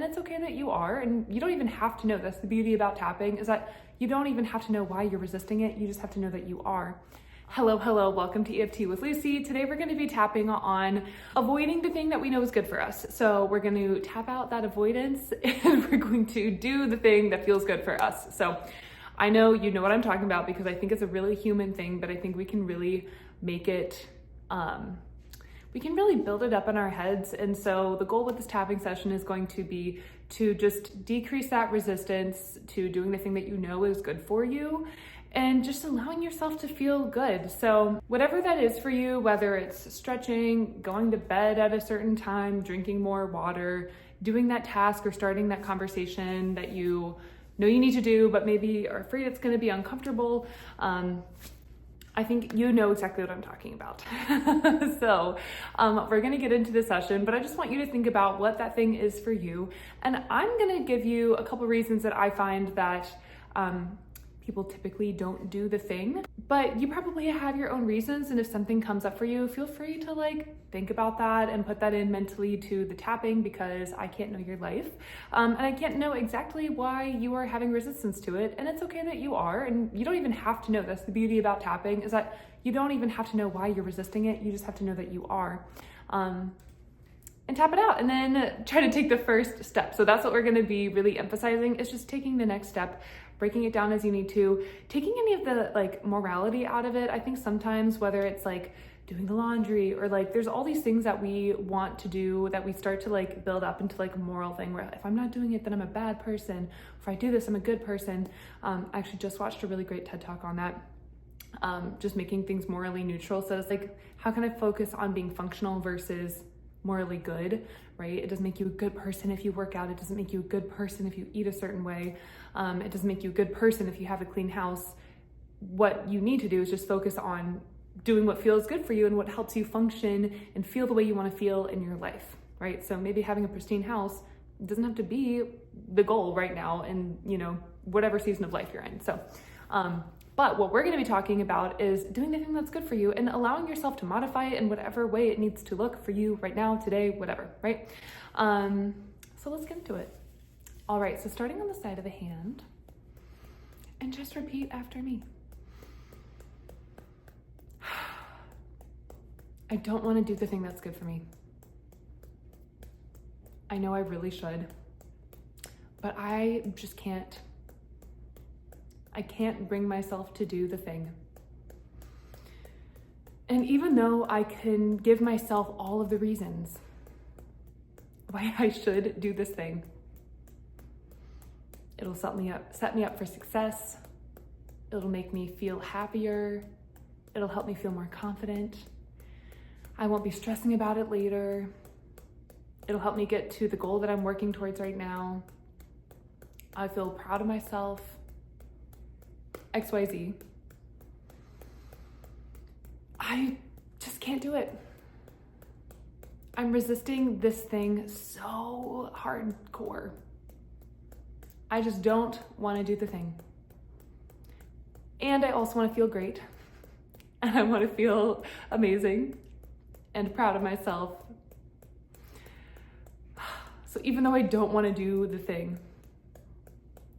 it's okay that you are, and you don't even have to know this. The beauty about tapping is that you don't even have to know why you're resisting it. You just have to know that you are. Hello, welcome to EFT with Lucy. Today we're going to be tapping on avoiding the thing that we know is good for us. So we're going to tap out that avoidance and we're going to do the thing that feels good for us. So I know you know what I'm talking about because I think it's a really human thing, but I think we can really make it, we can really build it up in our heads. And so the goal with this tapping session is going to be to just decrease that resistance to doing the thing that you know is good for you and just allowing yourself to feel good. So whatever that is for you, whether it's stretching, going to bed at a certain time, drinking more water, doing that task or starting that conversation that you know you need to do, but maybe are afraid it's gonna be uncomfortable, I think you know exactly what I'm talking about. So we're gonna get into this session, but I just want you to think about what that thing is for you. And I'm gonna give you a couple reasons that I find that people typically don't do the thing, but you probably have your own reasons. And if something comes up for you, feel free to think about that and put that in mentally to the tapping, because I can't know your life. And I can't know exactly why you are having resistance to it. And it's okay that you are, and you don't even have to know this. The beauty about tapping is that you don't even have to know why you're resisting it. You just have to know that you are. And tap it out and then try to take the first step. So that's what we're gonna be really emphasizing, is just taking the next step, breaking it down as you need to, taking any of the morality out of it. I think sometimes, whether it's doing the laundry or there's all these things that we want to do that we start to build up into a moral thing where if I'm not doing it, then I'm a bad person. If I do this, I'm a good person. I actually just watched a really great TED Talk on that. Just making things morally neutral. So it's how can I focus on being functional versus morally good, right? It doesn't make you a good person if you work out. It doesn't make you a good person if you eat a certain way. It doesn't make you a good person if you have a clean house. What you need to do is just focus on doing what feels good for you and what helps you function and feel the way you want to feel in your life, right? So maybe having a pristine house doesn't have to be the goal right now in, whatever season of life you're in. So, but what we're going to be talking about is doing the thing that's good for you and allowing yourself to modify it in whatever way it needs to look for you right now, today, whatever, right? So let's get into it. All right, so starting on the side of the hand, and just repeat after me. I don't want to do the thing that's good for me. I know I really should, but I just can't. I can't bring myself to do the thing. And even though I can give myself all of the reasons why I should do this thing, it'll set me up for success. It'll make me feel happier. It'll help me feel more confident. I won't be stressing about it later. It'll help me get to the goal that I'm working towards right now. I feel proud of myself. XYZ. I just can't do it. I'm resisting this thing so hardcore. I just don't want to do the thing. And I also want to feel great. And I want to feel amazing and proud of myself. So even though I don't want to do the thing,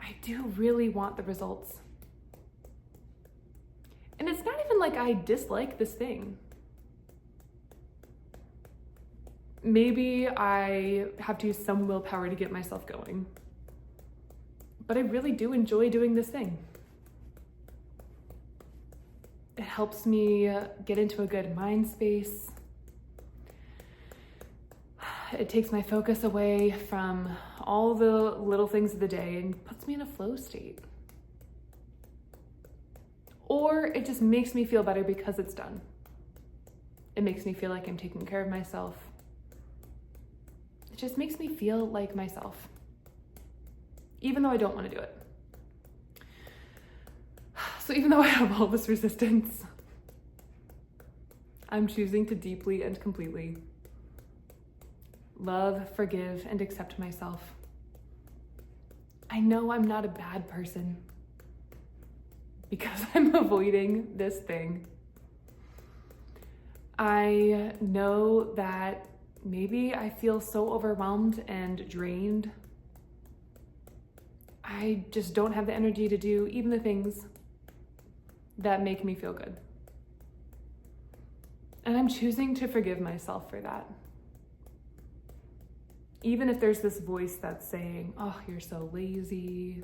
I do really want the results. And it's not even I dislike this thing. Maybe I have to use some willpower to get myself going. But I really do enjoy doing this thing. It helps me get into a good mind space. It takes my focus away from all the little things of the day and puts me in a flow state. Or it just makes me feel better because it's done. It makes me feel like I'm taking care of myself. It just makes me feel like myself, even though I don't want to do it. So even though I have all this resistance, I'm choosing to deeply and completely love, forgive, and accept myself. I know I'm not a bad person because I'm avoiding this thing. I know that maybe I feel so overwhelmed and drained I just don't have the energy to do even the things that make me feel good. And I'm choosing to forgive myself for that. Even if there's this voice that's saying, oh, you're so lazy,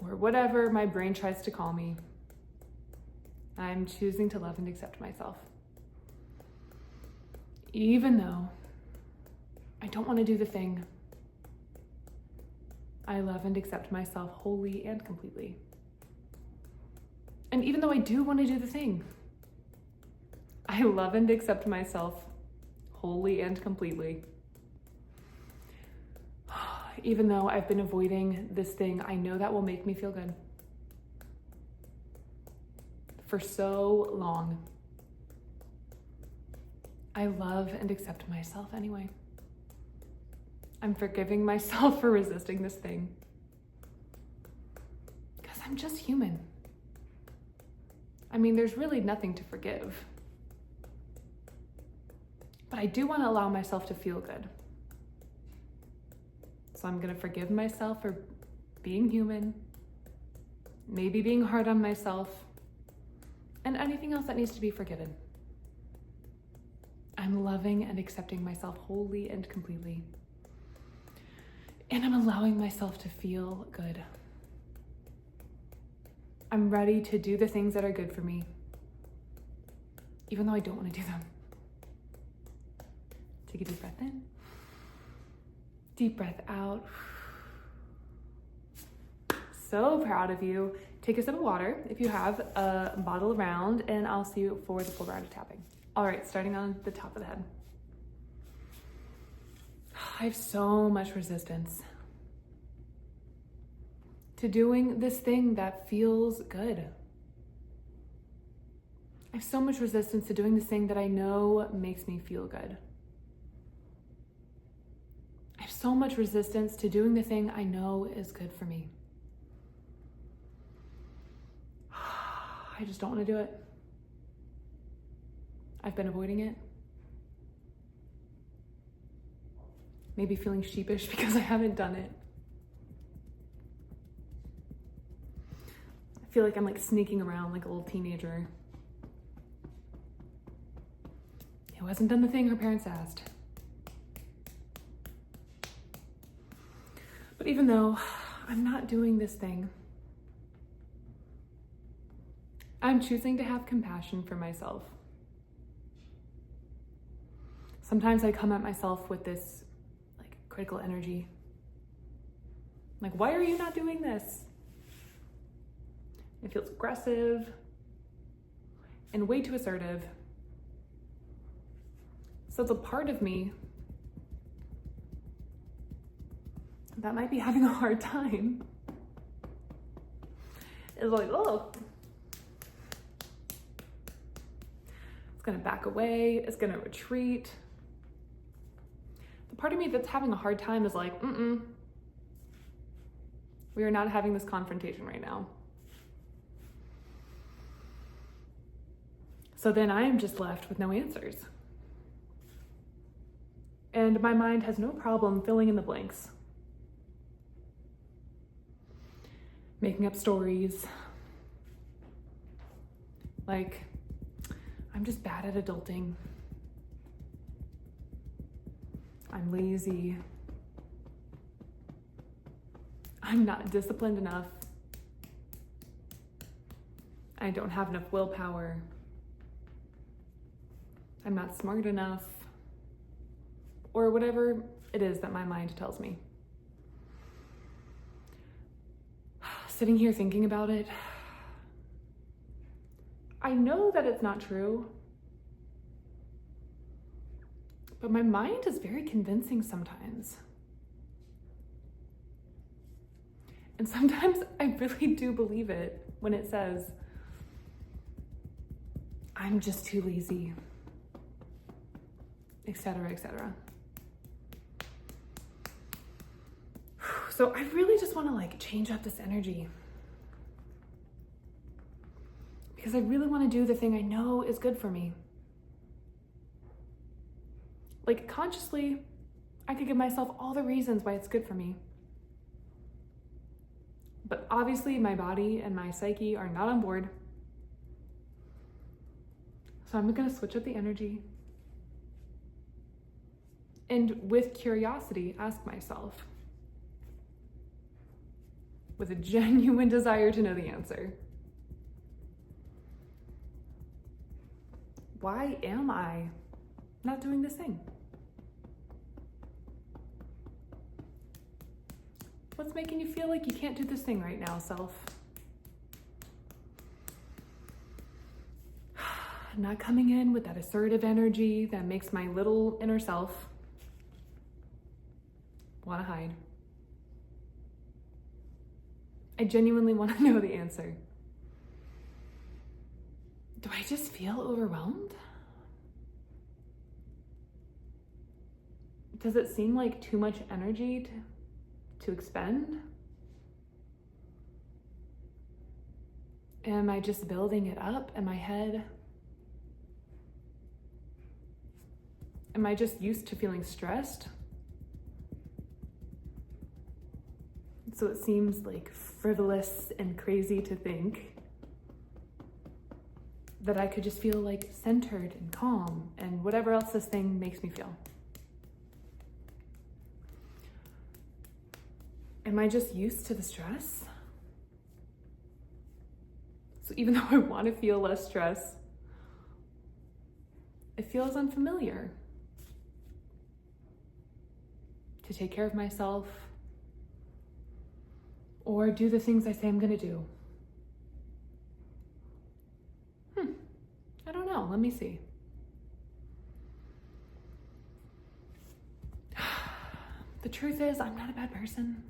or whatever my brain tries to call me, I'm choosing to love and accept myself. Even though I don't want to do the thing, I love and accept myself wholly and completely. And even though I do want to do the thing, I love and accept myself wholly and completely. Even though I've been avoiding this thing, I know that will make me feel good for so long. I love and accept myself anyway. I'm forgiving myself for resisting this thing because I'm just human. I mean, there's really nothing to forgive. But I do want to allow myself to feel good. So I'm going to forgive myself for being human, maybe being hard on myself, and anything else that needs to be forgiven. I'm loving and accepting myself wholly and completely. And I'm allowing myself to feel good. I'm ready to do the things that are good for me, even though I don't want to do them. Take a deep breath in. Deep breath out. So proud of you. Take a sip of water if you have a bottle around, and I'll see you for the full round of tapping. All right, starting on the top of the head. I have so much resistance to doing this thing that feels good. I have so much resistance to doing this thing that I know makes me feel good. I have so much resistance to doing the thing I know is good for me. I just don't want to do it. I've been avoiding it. Maybe feeling sheepish because I haven't done it. I feel like I'm like sneaking around like a little teenager who hasn't done the thing her parents asked. But even though I'm not doing this thing, I'm choosing to have compassion for myself. Sometimes I come at myself with this like critical energy. Like, why are you not doing this? It feels aggressive and way too assertive. So the part of me that might be having a hard time is like, oh, it's gonna back away, it's gonna retreat. The part of me that's having a hard time is like, we are not having this confrontation right now. So then I am just left with no answers. And my mind has no problem filling in the blanks. Making up stories. Like, I'm just bad at adulting. I'm lazy. I'm not disciplined enough. I don't have enough willpower. I'm not smart enough. Or whatever it is that my mind tells me. Sitting here thinking about it, I know that it's not true, but my mind is very convincing sometimes. And sometimes I really do believe it when it says, I'm just too lazy, etc., etc. So I really just want to like change up this energy, because I really want to do the thing I know is good for me. Like consciously, I could give myself all the reasons why it's good for me. But obviously my body and my psyche are not on board. So I'm gonna switch up the energy. And with curiosity, ask myself, with a genuine desire to know the answer, why am I not doing this thing? What's making you feel like you can't do this thing right now, self? Not coming in with that assertive energy that makes my little inner self want to hide. I genuinely want to know the answer. Do I just feel overwhelmed? Does it seem like too much energy to expend? Am I just building it up in my head? Am I just used to feeling stressed? So it seems like frivolous and crazy to think that I could just feel like centered and calm and whatever else this thing makes me feel. Am I just used to the stress? So even though I want to feel less stress, it feels unfamiliar to take care of myself or do the things I say I'm gonna do. I don't know, let me see. The truth is, I'm not a bad person.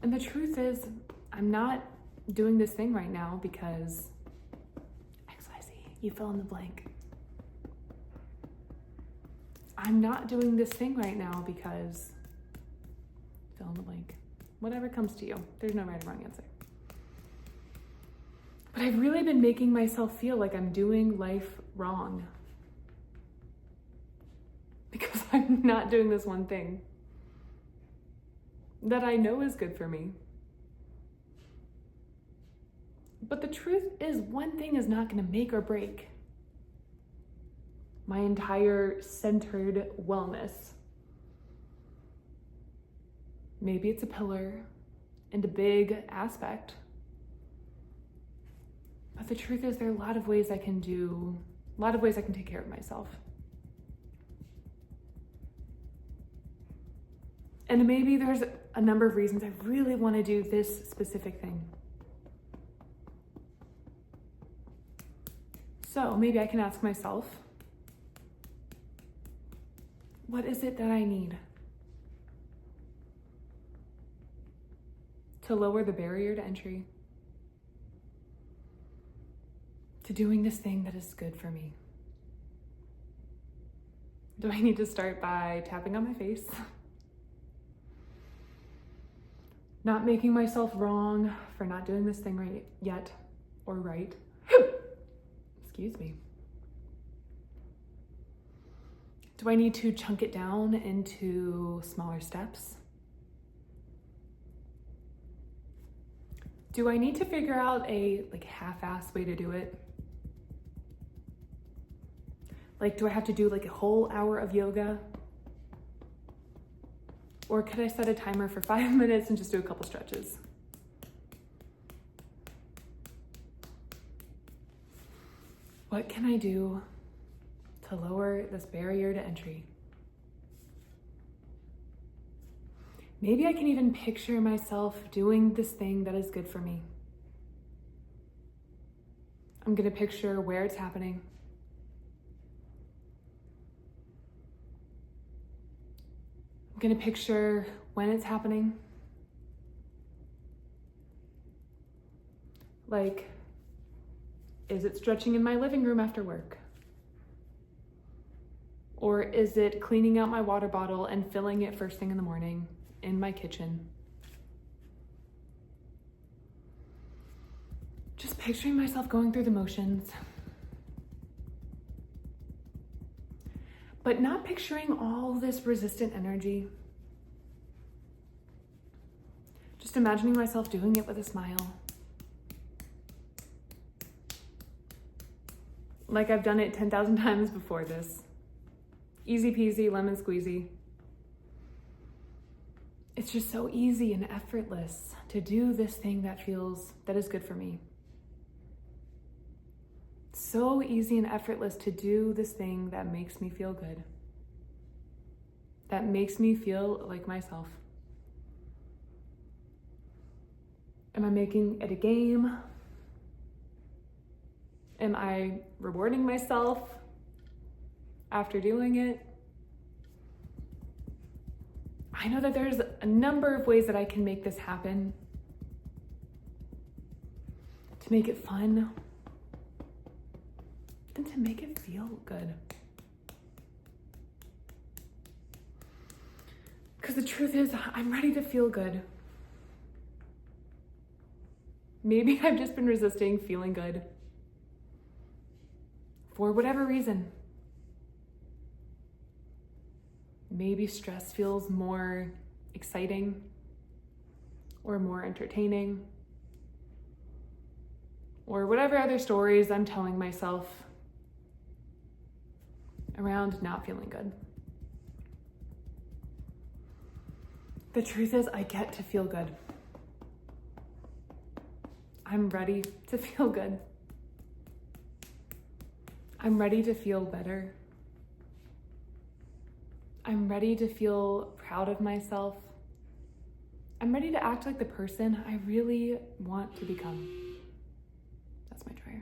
And the truth is, I'm not doing this thing right now because XYZ, you fill in the blank. I'm not doing this thing right now because fill in the blank. Whatever comes to you. There's no right or wrong answer. But I've really been making myself feel like I'm doing life wrong because I'm not doing this one thing that I know is good for me. But the truth is, one thing is not going to make or break my entire centered wellness. Maybe it's a pillar and a big aspect. But the truth is, there are a lot of ways I can take care of myself. And maybe there's a number of reasons I really want to do this specific thing. So maybe I can ask myself, what is it that I need to lower the barrier to entry to doing this thing that is good for me? Do I need to start by tapping on my face? Not making myself wrong for not doing this thing right yet, or right. Excuse me. Do I need to chunk it down into smaller steps? Do I need to figure out a half-ass way to do it? Do I have to do a whole hour of yoga? Or could I set a timer for 5 minutes and just do a couple stretches? What can I do to lower this barrier to entry? Maybe I can even picture myself doing this thing that is good for me. I'm going to picture where it's happening. I'm going to picture when it's happening. Is it stretching in my living room after work? Or is it cleaning out my water bottle and filling it first thing in the morning in my kitchen? Just picturing myself going through the motions, but not picturing all this resistant energy. Just imagining myself doing it with a smile. Like I've done it 10,000 times before this. Easy peasy, lemon squeezy. It's just so easy and effortless to do this thing that is good for me. So easy and effortless to do this thing that makes me feel good. That makes me feel like myself. Am I making it a game? Am I rewarding myself after doing it? I know that there's a number of ways that I can make this happen. To make it fun and to make it feel good. Because the truth is, I'm ready to feel good. Maybe I've just been resisting feeling good for whatever reason. Maybe stress feels more exciting or more entertaining, or whatever other stories I'm telling myself around not feeling good. The truth is, I get to feel good. I'm ready to feel good. I'm ready to feel better. I'm ready to feel proud of myself. I'm ready to act like the person I really want to become. That's my dryer.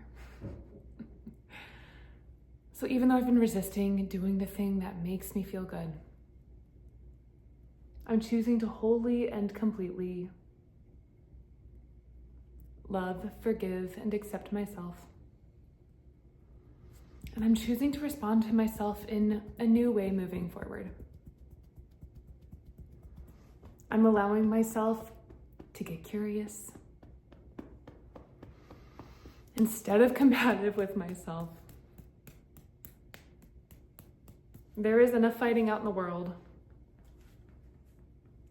So even though I've been resisting doing the thing that makes me feel good, I'm choosing to wholly and completely love, forgive, and accept myself. And I'm choosing to respond to myself in a new way moving forward. I'm allowing myself to get curious instead of combative with myself. There is enough fighting out in the world.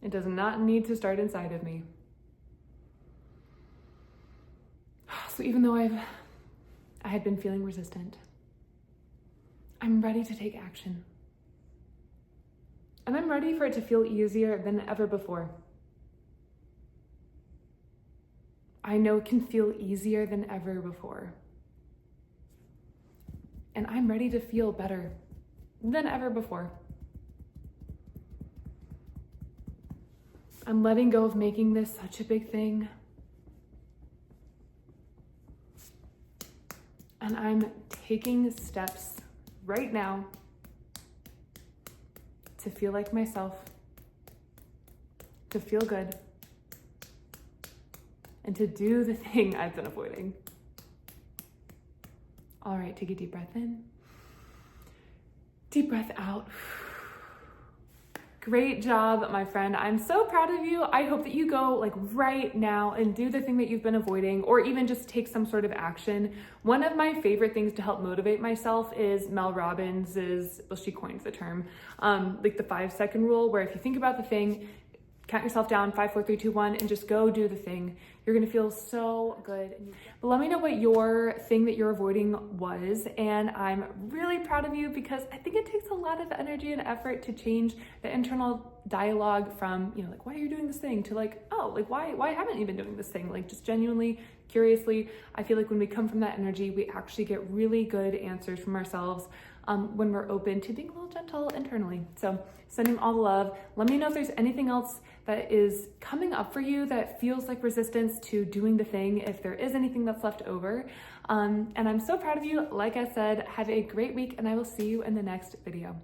It does not need to start inside of me. So even though I had been feeling resistant, I'm ready to take action. And I'm ready for it to feel easier than ever before. I know it can feel easier than ever before. And I'm ready to feel better than ever before. I'm letting go of making this such a big thing. And I'm taking steps right now to feel like myself, to feel good, and to do the thing I've been avoiding. All right, take a deep breath in. Deep breath out. Great job, my friend. I'm so proud of you. I hope that you go like right now and do the thing that you've been avoiding, or even just take some sort of action. One of my favorite things to help motivate myself is Mel Robbins's, well, she coins the term, like the 5-second rule, where if you think about the thing, count yourself down, 5, 4, 3, 2, 1, and just go do the thing. You're gonna feel so good. But let me know what your thing that you're avoiding was, and I'm really proud of you because I think it takes a lot of energy and effort to change the internal dialogue from, you know, like, why are you doing this thing, to like, oh, like, why haven't you been doing this thing? Like, just genuinely, curiously, I feel like when we come from that energy, we actually get really good answers from ourselves when we're open to being a little gentle internally. So sending all the love. Let me know if there's anything else that is coming up for you that feels like resistance to doing the thing, if there is anything that's left over. And I'm so proud of you. Like I said, have a great week, and I will see you in the next video.